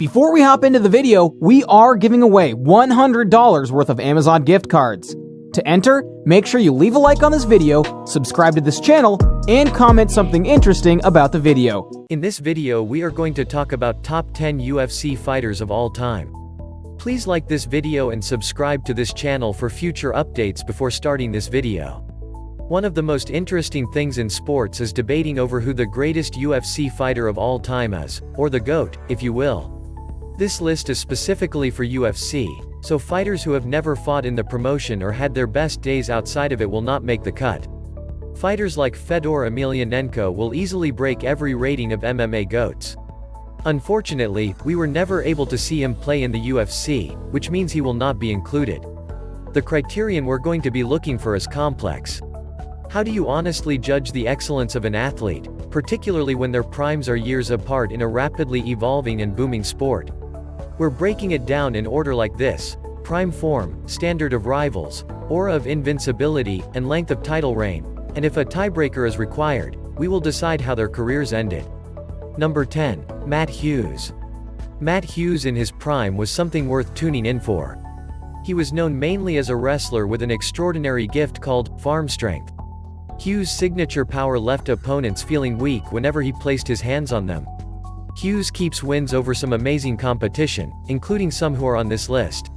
Before we hop into the video, we are giving away $100 worth of Amazon gift cards. To enter, make sure you leave a like on this video, subscribe to this channel, and comment something interesting about the video. In this video we are going to talk about top 10 UFC fighters of all time. Please like this video and subscribe to this channel for future updates before starting this video. One of the most interesting things in sports is debating over who the greatest UFC fighter of all time is, or the GOAT, if you will. This list is specifically for UFC, so fighters who have never fought in the promotion or had their best days outside of it will not make the cut. Fighters like Fedor Emelianenko will easily break every rating of MMA GOATs. Unfortunately, we were never able to see him play in the UFC, which means he will not be included. The criterion we're going to be looking for is complex. How do you honestly judge the excellence of an athlete, particularly when their primes are years apart in a rapidly evolving and booming sport? We're breaking it down in order like this: prime form, standard of rivals, aura of invincibility, and length of title reign, and if a tiebreaker is required, we will decide how their careers ended. Number 10. Matt Hughes. Matt Hughes in his prime was something worth tuning in for. He was known mainly as a wrestler with an extraordinary gift called farm strength. Hughes' signature power left opponents feeling weak whenever he placed his hands on them. Hughes keeps wins over some amazing competition, including some who are on this list.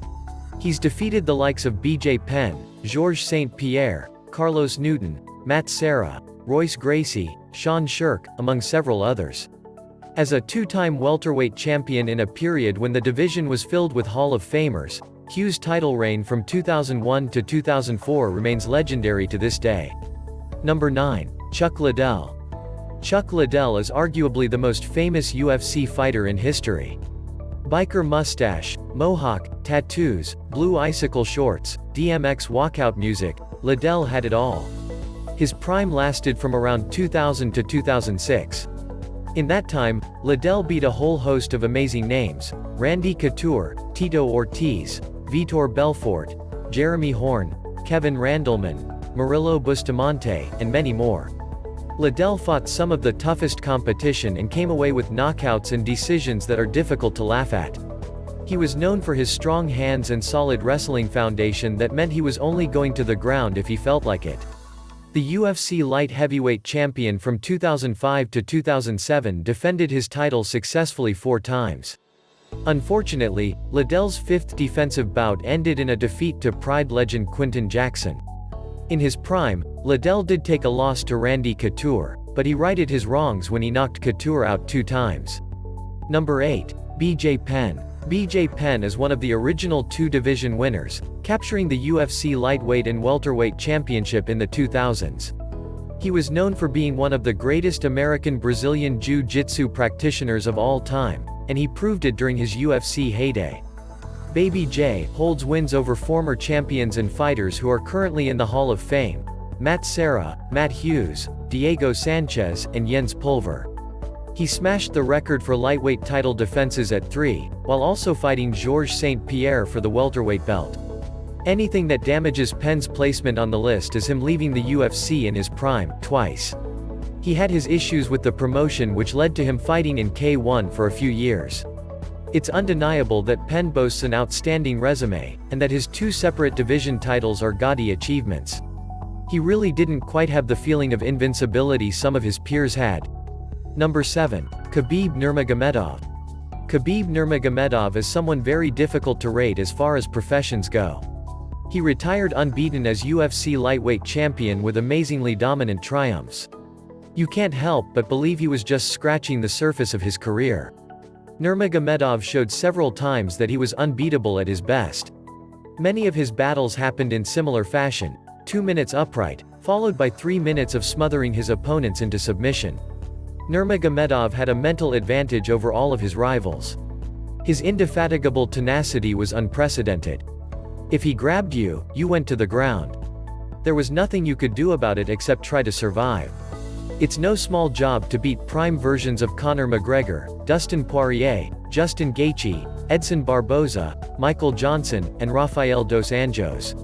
He's defeated the likes of BJ Penn, Georges St Pierre, Carlos Newton, Matt Serra, Royce Gracie, Sean Sherk, among several others. As a two-time welterweight champion in a period when the division was filled with Hall of Famers, Hughes' title reign from 2001 to 2004 remains legendary to this day. Number 9. Chuck Liddell. Chuck Liddell is arguably the most famous UFC fighter in history. Biker mustache, mohawk, tattoos, blue icicle shorts, DMX walkout music, Liddell had it all. His prime lasted from around 2000 to 2006. In that time, Liddell beat a whole host of amazing names: Randy Couture, Tito Ortiz, Vitor Belfort, Jeremy Horn, Kevin Randleman, Murillo Bustamante, and many more. Liddell fought some of the toughest competition and came away with knockouts and decisions that are difficult to laugh at. He was known for his strong hands and solid wrestling foundation that meant he was only going to the ground if he felt like it. The UFC light heavyweight champion from 2005 to 2007 defended his title successfully 4 times. Unfortunately, Liddell's 5th defensive bout ended in a defeat to Pride legend Quinton Jackson. In his prime, Liddell did take a loss to Randy Couture, but he righted his wrongs when he knocked Couture out 2 times. Number 8. BJ Penn. BJ Penn is one of the original 2 division winners, capturing the UFC lightweight and welterweight championship in the 2000s. He was known for being one of the greatest American-Brazilian Jiu-Jitsu practitioners of all time, and he proved it during his UFC heyday. Baby J holds wins over former champions and fighters who are currently in the Hall of Fame: Matt Serra, Matt Hughes, Diego Sanchez, and Jens Pulver. He smashed the record for lightweight title defenses at 3, while also fighting Georges St Pierre for the welterweight belt. Anything that damages Penn's placement on the list is him leaving the UFC in his prime, twice. He had his issues with the promotion which led to him fighting in K1 for a few years. It's undeniable that Penn boasts an outstanding resume, and that his 2 separate division titles are gaudy achievements. He really didn't quite have the feeling of invincibility some of his peers had. Number 7. Khabib Nurmagomedov. Khabib Nurmagomedov is someone very difficult to rate as far as professions go. He retired unbeaten as UFC lightweight champion with amazingly dominant triumphs. You can't help but believe he was just scratching the surface of his career. Nurmagomedov showed several times that he was unbeatable at his best. Many of his battles happened in similar fashion: 2 minutes upright, followed by 3 minutes of smothering his opponents into submission. Nurmagomedov had a mental advantage over all of his rivals. His indefatigable tenacity was unprecedented. If he grabbed you, you went to the ground. There was nothing you could do about it except try to survive. It's no small job to beat prime versions of Conor McGregor, Dustin Poirier, Justin Gaethje, Edson Barboza, Michael Johnson, and Rafael dos Anjos.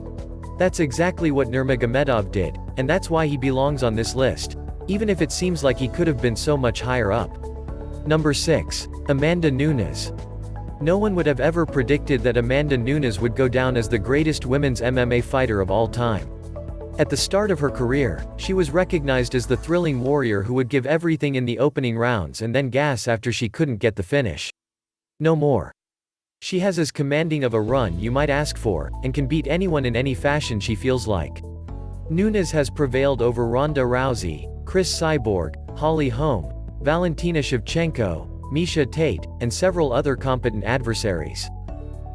That's exactly what Nurmagomedov did, and that's why he belongs on this list, even if it seems like he could have been so much higher up. Number 6. Amanda Nunes. No one would have ever predicted that Amanda Nunes would go down as the greatest women's MMA fighter of all time. At the start of her career, she was recognized as the thrilling warrior who would give everything in the opening rounds and then gas after she couldn't get the finish. No more. She has as commanding of a run you might ask for, and can beat anyone in any fashion she feels like. Nunes has prevailed over Ronda Rousey, Cris Cyborg, Holly Holm, Valentina Shevchenko, Miesha Tate, and several other competent adversaries.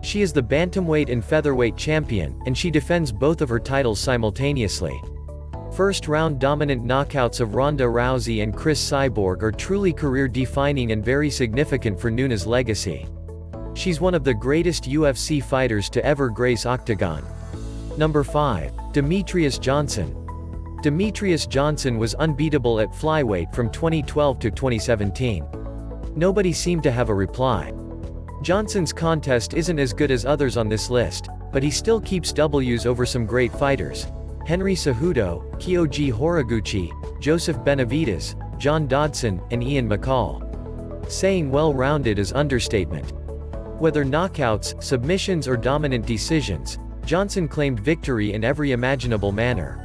She is the bantamweight and featherweight champion, and she defends both of her titles simultaneously. First-round dominant knockouts of Ronda Rousey and Cris Cyborg are truly career-defining and very significant for Nunes' legacy. She's one of the greatest UFC fighters to ever grace Octagon. Number 5. Demetrius Johnson. Demetrius Johnson was unbeatable at flyweight from 2012 to 2017. Nobody seemed to have a reply. Johnson's contest isn't as good as others on this list, but he still keeps W's over some great fighters: Henry Cejudo, Kyoji Horiguchi, Joseph Benavidez, John Dodson, and Ian McCall. Saying well-rounded is understatement. Whether knockouts, submissions or dominant decisions, Johnson claimed victory in every imaginable manner.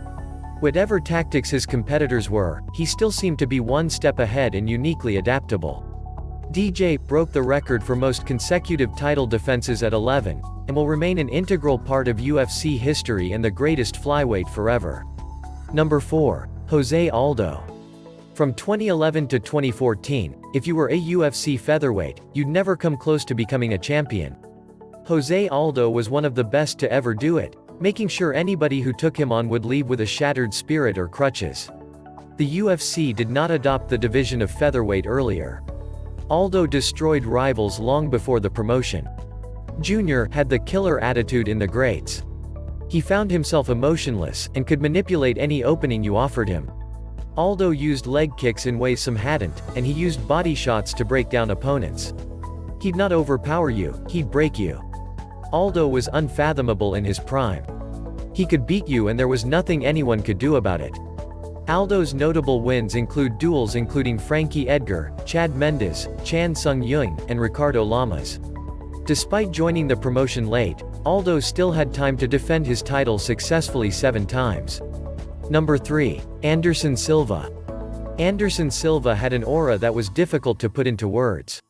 Whatever tactics his competitors were, he still seemed to be one step ahead and uniquely adaptable. DJ broke the record for most consecutive title defenses at 11, and will remain an integral part of UFC history and the greatest flyweight forever. Number 4. Jose Aldo. From 2011 to 2014, if you were a UFC featherweight, you'd never come close to becoming a champion. Jose Aldo was one of the best to ever do it, making sure anybody who took him on would leave with a shattered spirit or crutches. The UFC did not adopt the division of featherweight earlier. Aldo destroyed rivals long before the promotion. Junior had the killer attitude in the greats. He found himself emotionless, and could manipulate any opening you offered him. Aldo used leg kicks in ways some hadn't, and he used body shots to break down opponents. He'd not overpower you, he'd break you. Aldo was unfathomable in his prime. He could beat you and there was nothing anyone could do about it. Aldo's notable wins include duels including Frankie Edgar, Chad Mendes, Chan Sung Jung, and Ricardo Lamas. Despite joining the promotion late, Aldo still had time to defend his title successfully 7 times. Number 3. Anderson Silva. Anderson Silva had an aura that was difficult to put into words.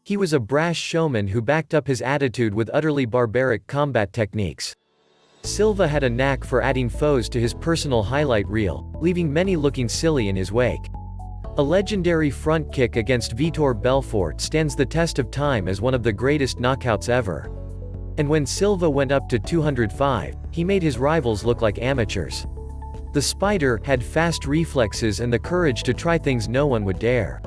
He was a brash showman who backed up his attitude with utterly barbaric combat techniques. Silva had a knack for adding foes to his personal highlight reel, leaving many looking silly in his wake. A legendary front kick against Vitor Belfort stands the test of time as one of the greatest knockouts ever. And when Silva went up to 205, he made his rivals look like amateurs. The Spider had fast reflexes and the courage to try things no one would dare.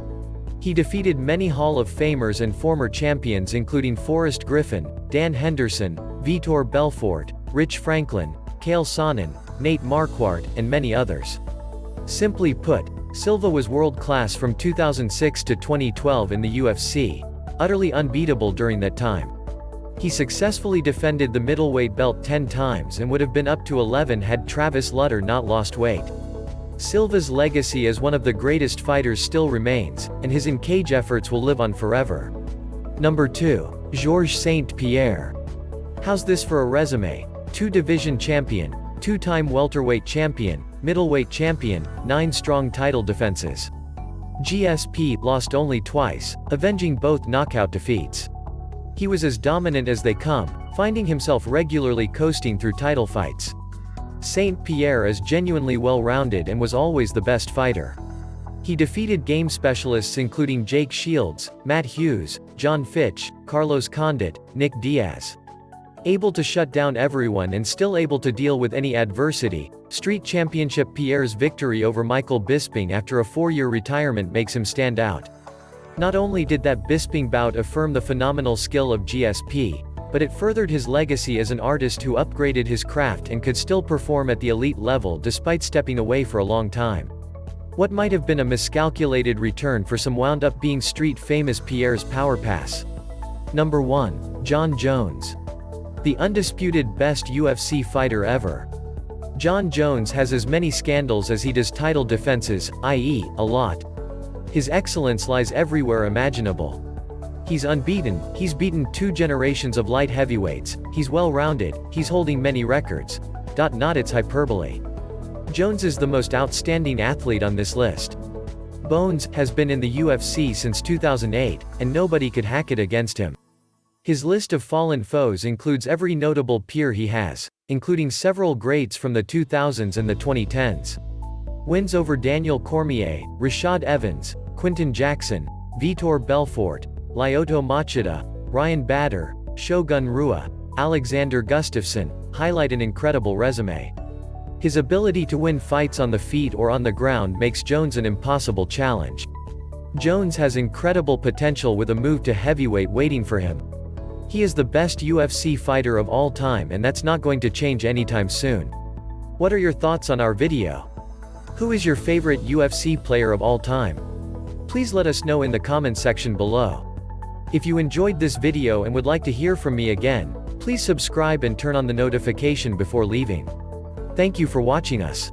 He defeated many Hall of Famers and former champions including Forrest Griffin, Dan Henderson, Vitor Belfort, Rich Franklin, Cale Sonnen, Nate Marquardt, and many others. Simply put, Silva was world-class from 2006 to 2012 in the UFC, utterly unbeatable during that time. He successfully defended the middleweight belt 10 times and would have been up to 11 had Travis Lutter not lost weight. Silva's legacy as one of the greatest fighters still remains, and his in-cage efforts will live on forever. Number 2. Georges St Pierre. How's this for a resume? 2-division champion, 2-time welterweight champion, middleweight champion, 9 strong title defenses. GSP lost only twice, avenging both knockout defeats. He was as dominant as they come, finding himself regularly coasting through title fights. St Pierre is genuinely well-rounded and was always the best fighter. He defeated game specialists including Jake Shields, Matt Hughes, John Fitch, Carlos Condit, Nick Diaz. Able to shut down everyone and still able to deal with any adversity, Street Championship Pierre's victory over Michael Bisping after a 4-year retirement makes him stand out. Not only did that Bisping bout affirm the phenomenal skill of GSP, but it furthered his legacy as an artist who upgraded his craft and could still perform at the elite level despite stepping away for a long time. What might have been a miscalculated return for some wound up being street-famous Pierre's power pass. Number 1. Jon Jones. The undisputed best UFC fighter ever. Jon Jones has as many scandals as he does title defenses, i.e., a lot. His excellence lies everywhere imaginable. He's unbeaten, he's beaten 2 generations of light heavyweights, he's well-rounded, he's holding many records. Not it's hyperbole. Jones is the most outstanding athlete on this list. Bones has been in the UFC since 2008, and nobody could hack it against him. His list of fallen foes includes every notable peer he has, including several greats from the 2000s and the 2010s. Wins over Daniel Cormier, Rashad Evans, Quinton Jackson, Vitor Belfort, Lyoto Machida, Ryan Bader, Shogun Rua, Alexander Gustafsson, highlight an incredible resume. His ability to win fights on the feet or on the ground makes Jones an impossible challenge. Jones has incredible potential with a move to heavyweight waiting for him. He is the best UFC fighter of all time, and that's not going to change anytime soon. What are your thoughts on our video? Who is your favorite UFC player of all time? Please let us know in the comment section below. If you enjoyed this video and would like to hear from me again, please subscribe and turn on the notification before leaving. Thank you for watching us.